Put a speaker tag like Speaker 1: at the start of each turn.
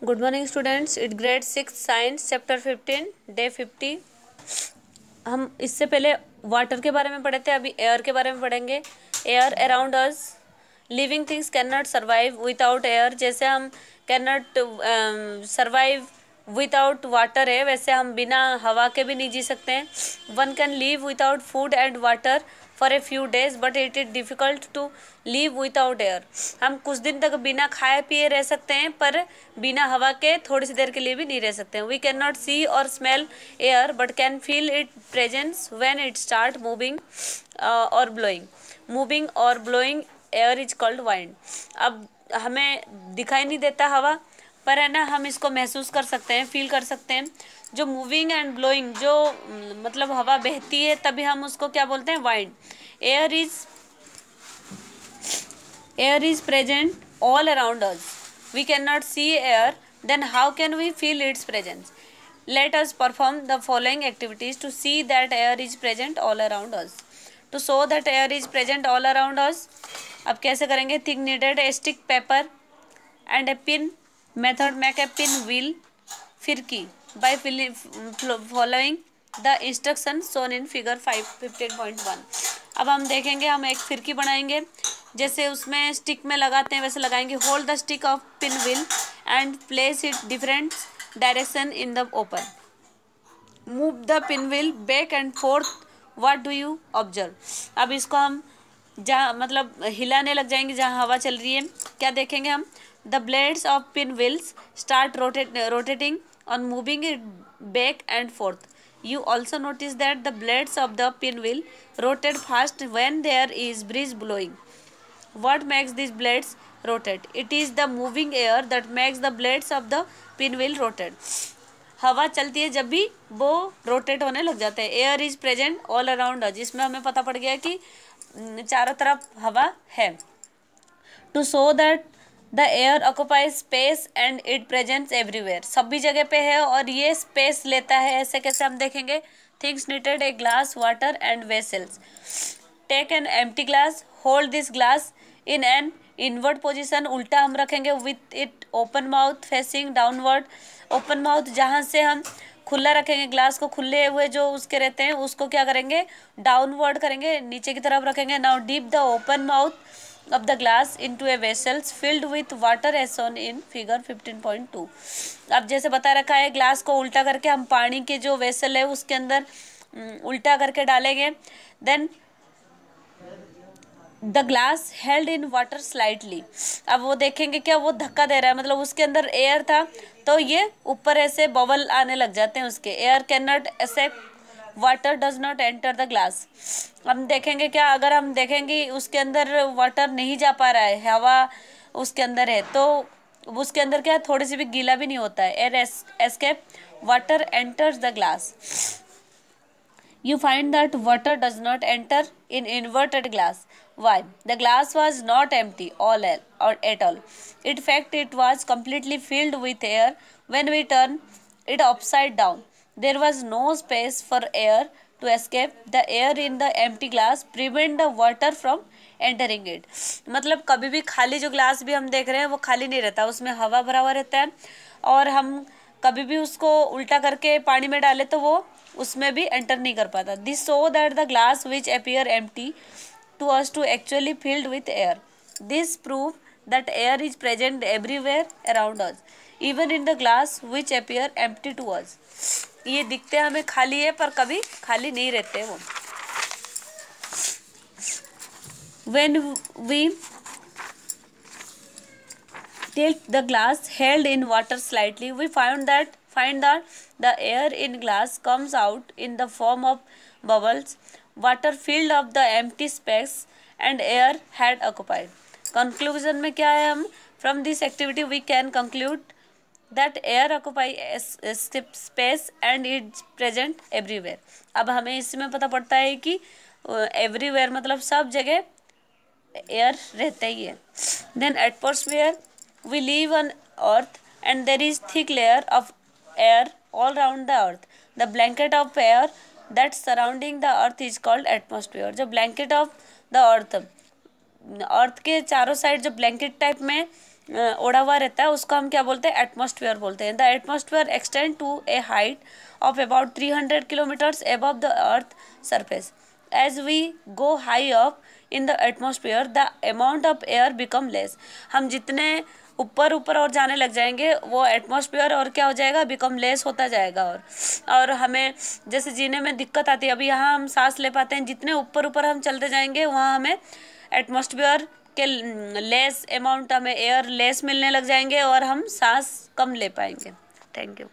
Speaker 1: Good morning students, it grade 6 science chapter 15 day 50। हम इससे पहले वाटर के बारे में पढ़े थे, अभी एयर के बारे में पढ़ेंगे। Air around us, living things can not survive without air. जैसे हम can not survive without water है, वैसे हम बिना हवा के भी नहीं जी सकते हैं। One can live without food and water for a few days but it is difficult to live without air. हम कुछ दिन तक बिना खाए पिए रह सकते हैं, पर बिना हवा के थोड़ी सी देर के लिए भी नहीं रह सकते हैं। वी कैन नॉट सी और smell air but can feel it presence when it start moving और ब्लोइंग। मूविंग और blowing air is called wind. अब हमें दिखाई नहीं देता हवा, पर है ना, हम इसको महसूस कर सकते हैं, फील कर सकते हैं। जो मूविंग एंड ब्लोइंग, जो मतलब हवा बहती है, तभी हम उसको क्या बोलते हैं? Wind. Air is present all around us. We can not see air, then how can we feel its presence? Let us perform the following activities to see that air is present all around us. To show that air is present all around us, अब कैसे करेंगे? Things needed a stick paper and a pin method, make a pin wheel फिरकी by following the instruction shown in figure 15.1। अब हम देखेंगे, हम एक फिरकी बनाएंगे, जैसे उसमें स्टिक में लगाते हैं वैसे लगाएंगे। Hold the stick of pin wheel and place it different direction in the open. Move the pin wheel back and fourth, what do you observe? अब इसको हम जहाँ मतलब हिलाने लग जाएंगे जहाँ हवा चल रही है। क्या देखेंगे हम? The blades of pin wheels start rotating on moving it back and forth. You also notice that the blades of the pinwheel rotate fast when there is breeze blowing. What makes these blades rotate? It is the moving air that makes the blades of the pinwheel rotate. हवा चलती है जब भी वो rotate होने लग जाता है। Air is present all around अस, जिसमें हमें पता पड़ गया कि चारों तरफ हवा है। To show that the air occupies space and it presents everywhere. सभी जगह पे है और ये स्पेस लेता है। ऐसे कैसे हम देखेंगे? Things needed a glass, water and vessels. Take an empty glass, hold this glass in an inward position. उल्टा हम रखेंगे with it open mouth facing downward. Open mouth जहाँ से हम खुला रखेंगे, ग्लास को खुले हुए जो उसके रहते हैं उसको क्या करेंगे? डाउनवर्ड करेंगे, नीचे की तरफ रखेंगे। Now deep the open mouth of the glass into a vessels filled with water as shown in figure 15.2। अब जैसे बता रखा है, ग्लास को उल्टा करके हम पानी के जो वेसल है उसके अंदर उल्टा करके डालेंगे। Then the glass held in water slightly. अब वो देखेंगे क्या वो धक्का दे रहा है, मतलब उसके अंदर एयर था तो ये ऊपर ऐसे बबल आने लग जाते हैं उसके। Air can not accept water does not enter the glass. हम देखेंगे क्या, अगर हम देखेंगे उसके अंदर वाटर नहीं जा पा रहा है, हवा उसके अंदर है, तो उसके अंदर क्या थोड़ी सी भी गीला भी नहीं होता है। Air escape water enters the glass. You find that water does not enter in inverted glass. Why? The glass was not empty at all. In fact, it was completely filled with air. When we turn it upside down, there was no space for air to escape. The air in the empty glass prevent the water from entering it. मतलब कभी भी खाली जो glass भी हम देख रहे हैं वो खाली नहीं रहता, उसमें हवा भरा हुआ रहता है। और हम कभी भी उसको उल्टा करके पानी में डाले तो वो उसमें भी एंटर नहीं कर पाता। This show that the glass which appear empty to us to actually filled with air. This prove that air is present everywhere around us even in the glass which appear empty to us. ये दिखते हमें खाली है पर कभी खाली नहीं रहते वो। When we tilt the glass held in water slightly, we find that the air in glass comes out in the form of bubbles. Water filled up the empty space and air had occupied. Conclusion में क्या है? हम from this activity we can conclude that air occupies space and is present everywhere. अब हमें इसमें पता पड़ता है कि everywhere मतलब सब जगह एयर रहता ही है। Then atmosphere, we live on earth and there is thick layer of air all around the earth. The blanket of air that surrounding the earth is called atmosphere. जो blanket of the earth, अर्थ के चारों side जो blanket type में ओढ़ा हुआ रहता है उसको हम क्या बोलते हैं, एटमॉस्फेयर बोलते हैं। The atmosphere extend to a height of about 300 kilometres above the earth surface. As we go high up in the atmosphere the amount of air become less. हम जितने ऊपर ऊपर और जाने लग जाएंगे वो एटमॉस्फेयर और क्या हो जाएगा, बिकम लेस होता जाएगा। और हमें जैसे जीने में दिक्कत आती है, अभी यहाँ हम सांस ले पाते हैं, जितने ऊपर ऊपर हम चलते जाएंगे वहाँ हमें एटमॉस्फेयर के लेस अमाउंट, हमें एयर लेस मिलने लग जाएंगे और हम सांस कम ले पाएंगे। Thank you.